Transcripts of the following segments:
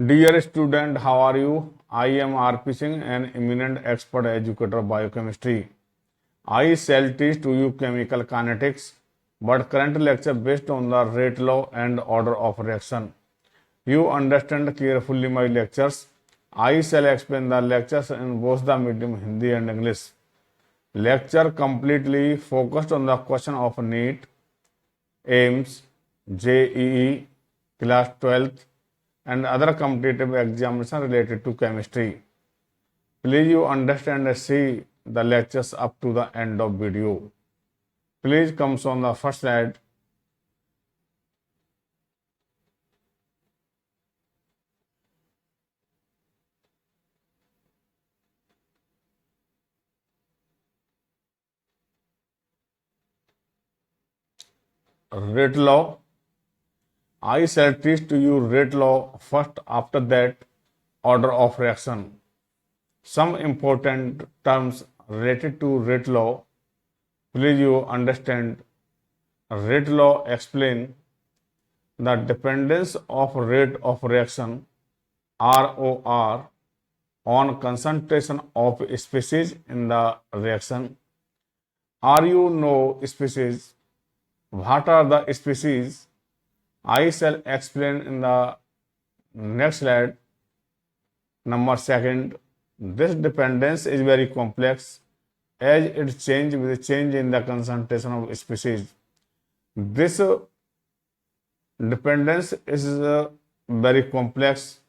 Dear student, how are you? I am RP Singh, an eminent expert educator of biochemistry. I shall teach to you chemical kinetics, but current lecture based on the rate law and order of reaction. You understand carefully my lectures. I shall explain the lectures in both the medium Hindi and English. Lecture completely focused on the question of NEET, AIMS, JEE, class 12th, and other competitive examination related to chemistry. Please you understand and see the lectures up to the end of video. Please comes on the first slide. Rate law. I shall teach to you rate law first, after that order of reaction. Some important terms related to rate law. Please you understand. Rate law explain the dependence of rate of reaction ROR on concentration of species in the reaction. Are you know species? What are the species? I shall explain in the next slide. Number second, this dependence is very complex as it changes with change in the concentration of species. This dependence is very complex,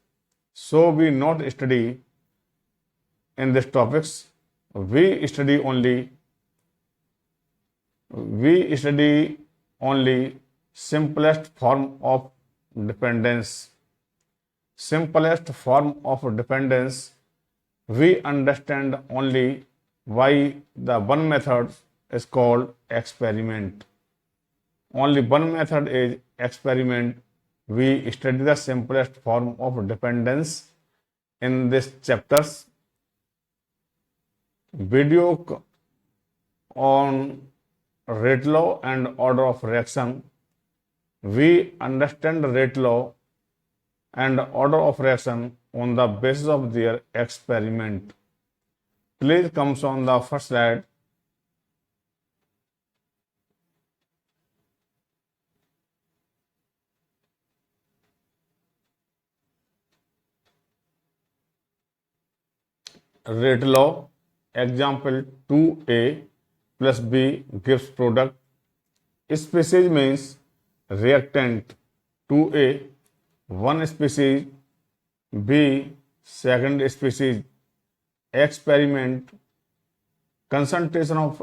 so we not study in these topics. We study only simplest form of dependence. Simplest form of dependence we understand only why the one method is called experiment. Only one method is experiment. We study the simplest form of dependence in these chapters. Video on rate law and order of reaction. We understand rate law and order of reaction on the basis of their experiment. Please comes on the first slide. Rate law. Example 2A plus B gives product. Species means reactant. 2A one species, B second species. Experiment. Concentration of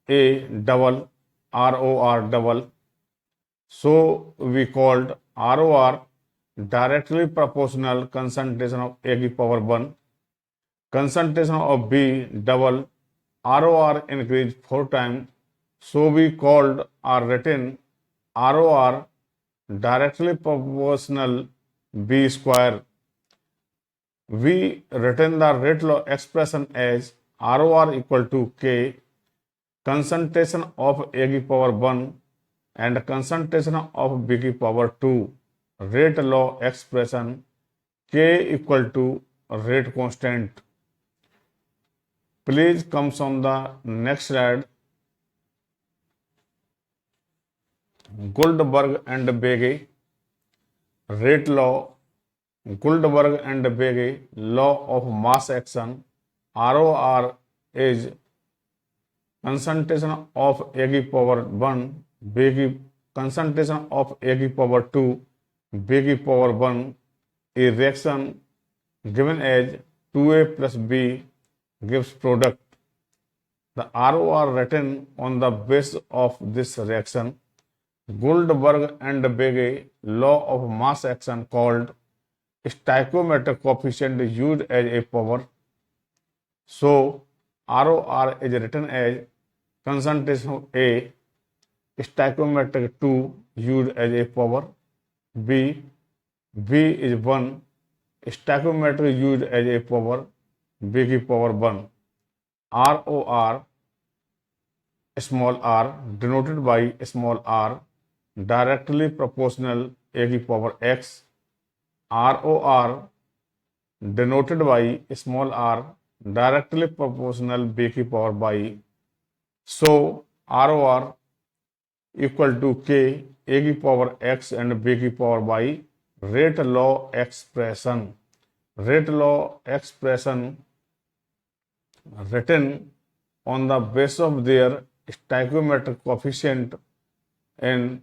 A double, ROR double. So we called ROR directly proportional concentration of A की power 1. Concentration of B double, ROR increased 4 times. So we called or written ROR directly proportional B square. We written the rate law expression as ROR equal to K, concentration of A की power 1 and concentration of B की power 2. Rate law expression K equal to rate constant. Please comes on the next slide. Goldberg and Bege rate law. Goldberg and Bege law of mass action. ROR is concentration of A की power 1, B की concentration of A की power 2, B की power 1. A reaction given as 2A plus B gives product. The ROR written on the basis of this reaction. Goldberg and Bege law of mass action called stoichiometric coefficient used as a power. So ROR is written as concentration of A, stoichiometric 2 used as a power. B is 1, stoichiometric used as a power, B की power 1. ROR small r denoted by small r directly proportional A की power x. ROR denoted by small r directly proportional b की power by. So ROR equal to k a की power x and b की power by rate law expression. Rate law expression written on the basis of their stoichiometric coefficient in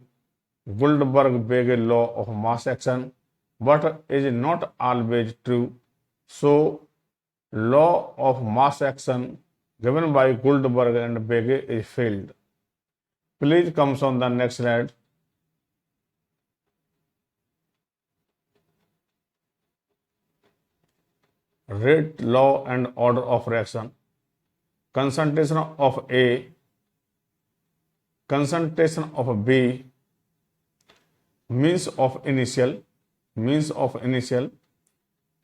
Guldberg-Bege law of mass action, but is not always true. So, law of mass action given by Guldberg and Bege is failed. Please comes on the next slide. Rate law and order of reaction. Concentration of A, concentration of B, means of initial,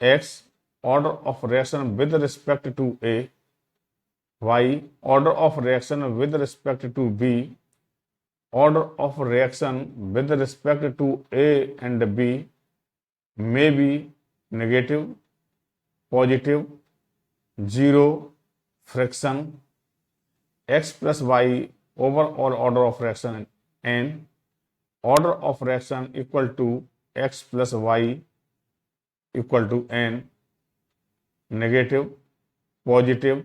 X, order of reaction with respect to A, Y, order of reaction with respect to B, order of reaction with respect to A and B may be negative, positive, zero, fraction, X plus Y overall order of reaction N, order of reaction equal to X plus Y equal to N, negative, positive,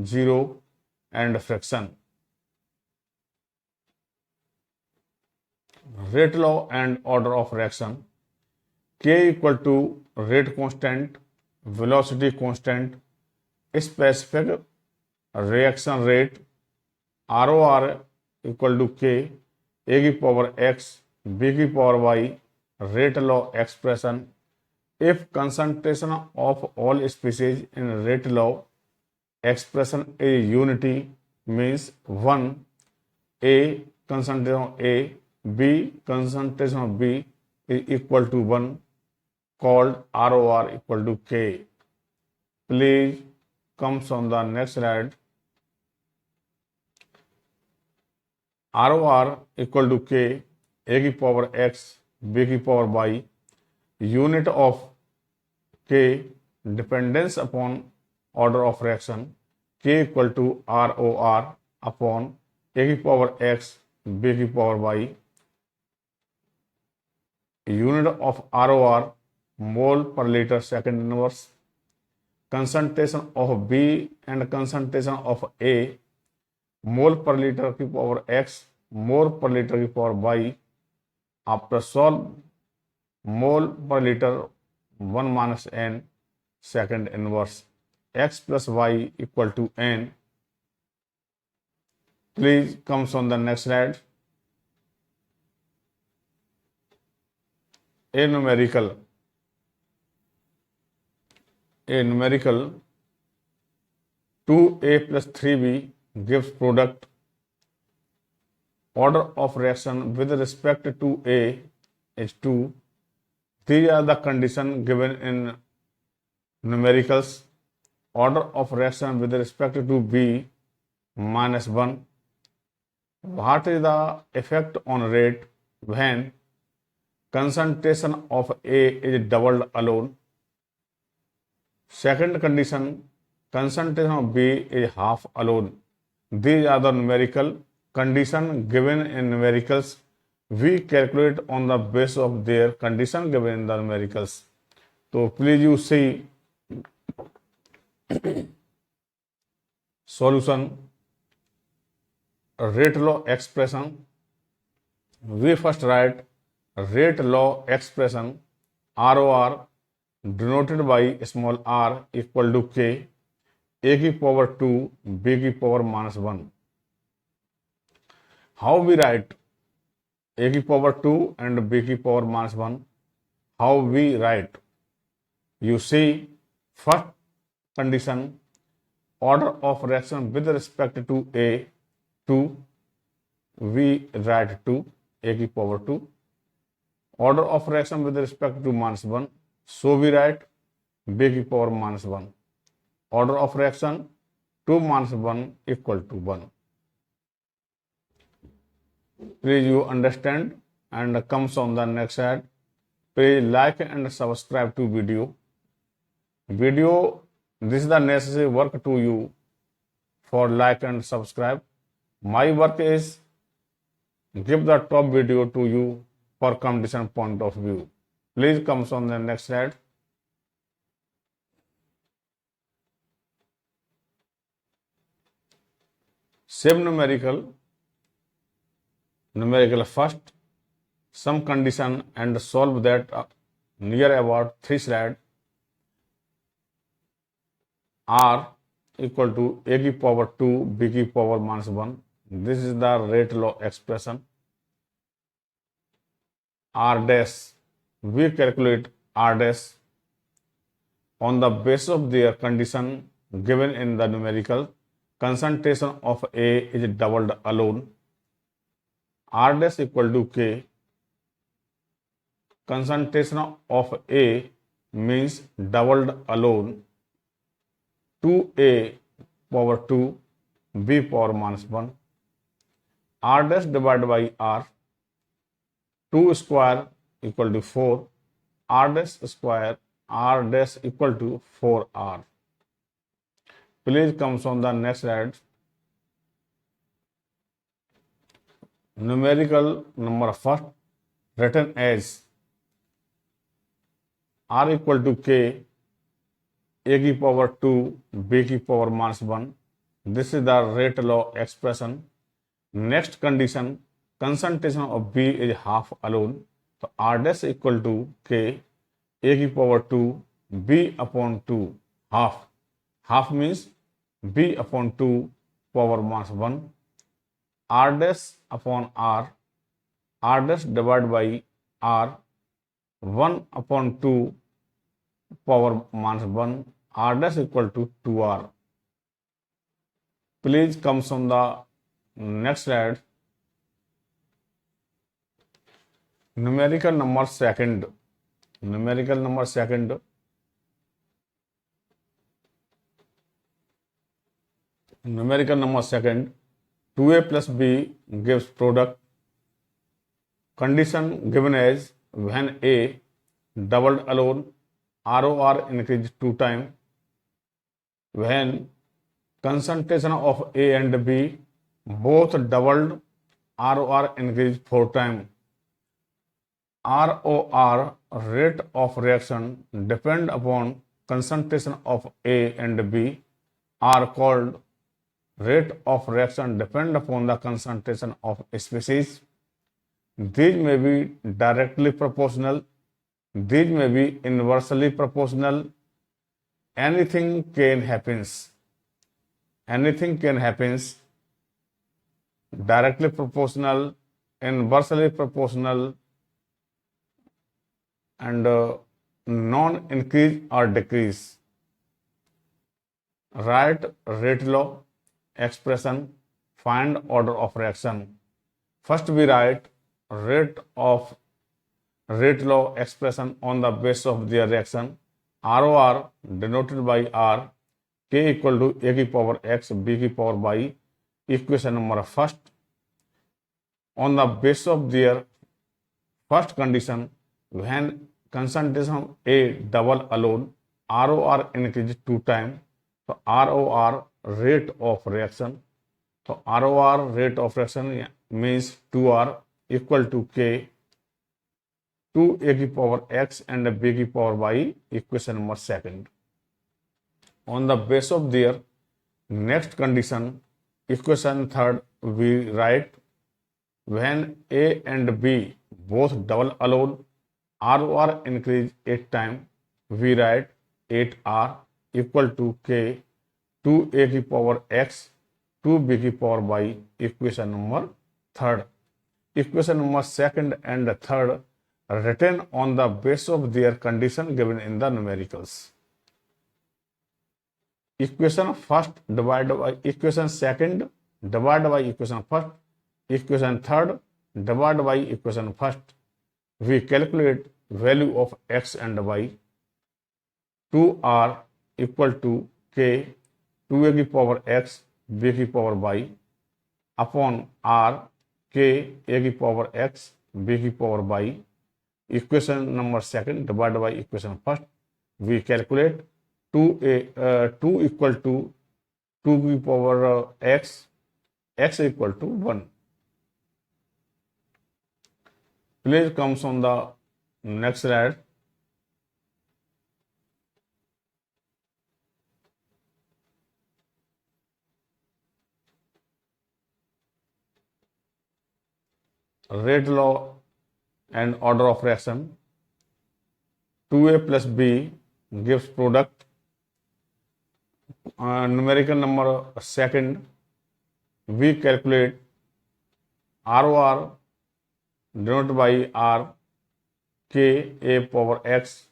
zero, and fraction. Rate law and order of reaction. K equal to rate constant, velocity constant, specific reaction rate, ROR equal to K, A की power X, B की power Y, rate law expression. If concentration of all species in rate law expression is unity, means 1, A concentration of A, B concentration of B is equal to 1, called ROR equal to K. Please comes on the next slide. ROR equal to K, A की power X, B की power Y, unit of K dependence upon order of reaction, K equal to ROR upon A की power X, B की power Y, unit of ROR mole per liter second inverse, concentration of B and concentration of A, mole per liter की power X, mole per liter की power Y. After solve, mole per liter 1 minus n second inverse, X plus Y equal to n. Please comes on the next slide. A numerical 2A plus 3B gives product. Order of reaction with respect to A is 2. These are the conditions given in numericals. Order of reaction with respect to B minus 1. What is the effect on rate when concentration of A is doubled alone? Second condition, concentration of B is half alone. These are the numerical condition given in numericals. We calculate on the basis of their condition given in the numericals. So please you see solution. Rate law expression. We first write rate law expression ROR denoted by small r equal to K, A की power 2, B की power minus 1. How we write A की power 2 and B की power minus 1? How we write? You see, first condition, order of reaction with respect to A 2, we write 2, A की power 2. Order of reaction with respect to minus 1, so we write B की power minus 1. Order of reaction 2 minus 1 equal to 1. Please you understand and comes on the next slide. please like and subscribe to video. This is the necessary work to you for like and subscribe. My work is give the top video to you for competition point of view. Please come on the next slide. Same numerical first, some condition and solve that near about 3 slide. R equal to a की power 2 b की power -1. This is the rate law expression. R dash, we calculate R dash on the basis of their condition given in the numerical. Concentration of A is doubled alone. R dash equal to K. Concentration of A means doubled alone. 2A power 2 B power -1. R dash divided by R. 2 square equal to 4. R dash square, R dash equal to 4R. Please comes on the next slide. Numerical number first written as R equal to K, A की power 2 B की power -1. This is the rate law expression. Next condition, concentration of B is half alone. So R dash equal to K, A की power 2 B upon 2 half. Half means B upon 2 power -1. R dash upon R. R dash divided by R. 1 upon 2 power -1. R dash equal to 2R. Please comes on the next slide. Numerical number second. 2A plus B gives product. Condition given as when A doubled alone, ROR increased 2 times. When concentration of A and B both doubled, ROR increased 4 times. ROR, rate of reaction, depend upon concentration of A and B, are called rate of reaction depend upon the concentration of species. These may be directly proportional. These may be inversely proportional. Anything can happen. Directly proportional, inversely proportional, and non-increase or decrease. Write rate law expression, find order of reaction. First we write rate law expression on the basis of their reaction. ROR denoted by R, K equal to A की power X, B की power Y. Equation number first. On the basis of their first condition, when concentration of A double alone, ROR increases 2 times. So ROR rate of reaction. So ROR rate of reaction means 2R equal to K, 2A की power X and B की power Y. Equation number second. On the basis of their next condition, equation third, we write when A and B both double alone, ROR increase 8 times. We write 8R equal to K, 2A की power X, 2B की power Y. Equation number third. Equation number second and third written on the basis of their condition given in the numericals. Equation first divided by equation second divided by equation first. Equation third divided by equation first. We calculate value of X and Y. 2R equal to K, 2A की power X, B की power Y upon R, K, A की power X, B की power Y. equation number second divided by equation first. We calculate 2 equal to 2 to the power x equal to 1. Please comes on the next slide. Rate law and order of reaction. 2a plus b gives product. Numerical number second, we calculate ROR denoted by R, K a power x,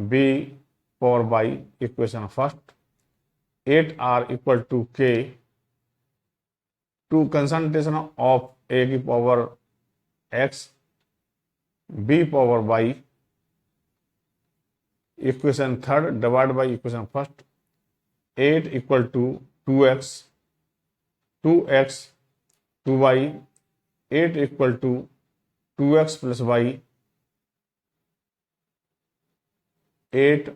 b power by equation first. 8R equal to K, to concentration of a की power x, b power by equation third divided by equation first. 8 equal to 2x, 2x, 2y, 8 equal to 2x plus y, 8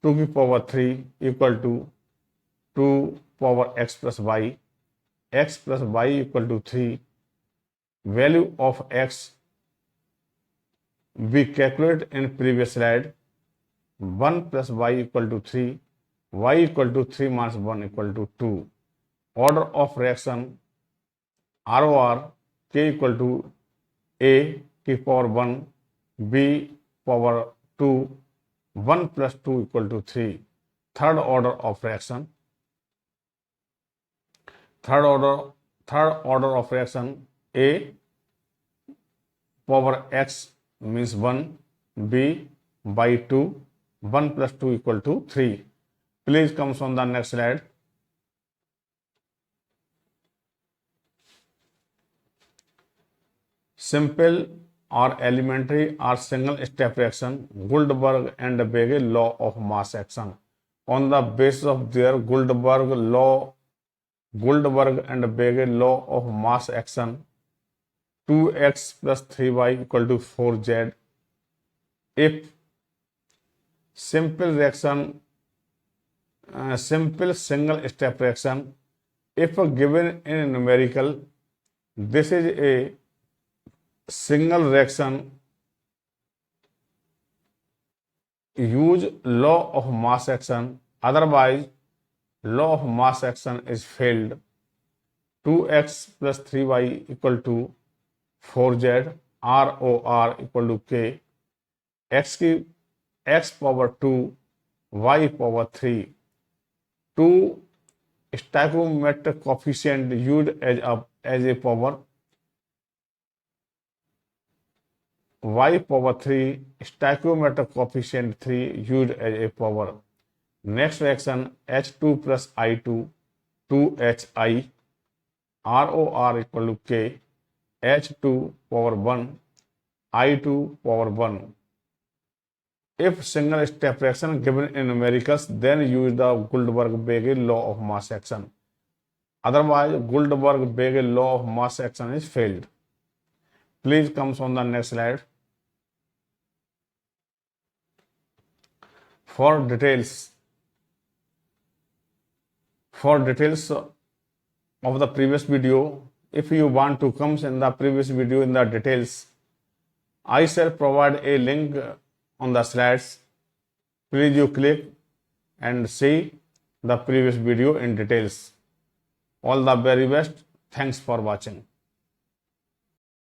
2 की power 3 equal to 2 power x plus y, x plus y equal to 3. Value of x we calculate in previous slide. 1 plus y equal to 3, y equal to 3 minus 1 equal to 2. Order of reaction ROR, K equal to A की power 1, B power 2, 1 plus 2 equal to 3. Third order of reaction. Third order of reaction, A power x means 1, B by 2, 1 plus 2 equal to 3. Please comes on the next slide. Simple or elementary or single step reaction, Goldberg and Bege law of mass action. On the basis of their Goldberg and Bege law of mass action, 2x plus 3y equal to 4z. If simple reaction, simple single step reaction, if given in numerical, this is a single reaction, use law of mass action, otherwise law of mass action is failed. 2x plus 3y equal to 4z, ROR equal to K, x power 2, y power 3. 2 stoichiometric coefficient used as a power, y power 3, stoichiometric coefficient 3 used as a power. Next reaction, H2 plus I2, 2HI, ROR equal to K, H2 power 1, I2 power 1. If single step reaction given in numericals, then use the Goldberg-Bege law of mass action. Otherwise, Goldberg-Bege law of mass action is failed. Please comes on the next slide. For details of the previous video, if you want to come in the previous video in the details, I shall provide a link on the slides. Please you click and see the previous video in details. All the very best. Thanks for watching.